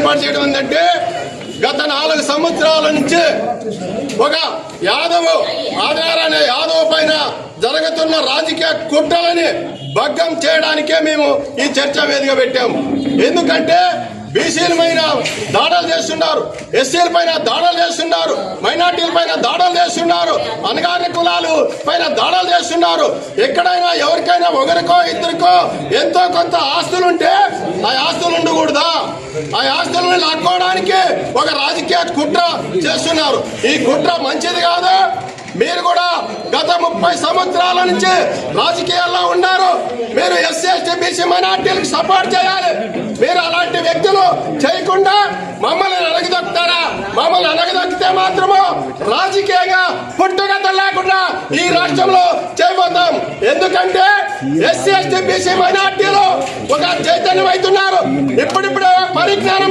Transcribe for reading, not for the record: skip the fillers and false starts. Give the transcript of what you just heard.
ఏర్పాటు చేయడం ఏంటంటే గత 4 సంవత్సరాల నుంచి ఒక ఆధారాన్ని యాదవ్ పైన జరుగుతున్న రాజకీయ కుట్రలని భగ్నం చేయడానికే మేము ఈ చర్చా వేదిక పెట్టాము. ఎందుకంటే బీసీల పైన దాడులు చేస్తున్నారు, ఎస్సీల పైన దాడులు చేస్తున్నారు, మైనార్టీల పైన దాడులు చేస్తున్నారు, అనగారిన కులాలు పైన దాడులు చేస్తున్నారు. ఎక్కడైనా ఎవరికైనా ఒకరికో ఇద్దరికో ఎంతో కొంత ఆస్తులుంటే ఆ ఆస్తులు ఉండకూడదా? ఆ ఆస్తులను లాక్కోవడానికి ఒక రాజకీయ కుట్ర చేస్తున్నారు. ఈ కుట్ర మంచిది కాదు. మీరు కూడా గత 30 సంవత్సరాల నుంచి రాజకీయాల్లో ఉన్నారు. మీరు ఎస్సీ ఎస్టీ బీసీ మైనార్టీలకు సపోర్ట్ చేయాలి. మీరు అలాంటి వ్యక్తులు చేయకుండా మమ్మల్ని అణగదొక్కుతారా? మమ్మల్ని అణగదొక్కితే మాత్రము రాజకీయంగా పుట్టుగత లేకుండా ఈ రాష్ట్రంలో చేయబోతాం. ఎందుకంటే ఎస్సీ ఎస్టీ బీసీ మైనార్టీలు ఒక చైతన్యం అవుతున్నారు. ఇప్పుడిప్పుడే పరిజ్ఞానం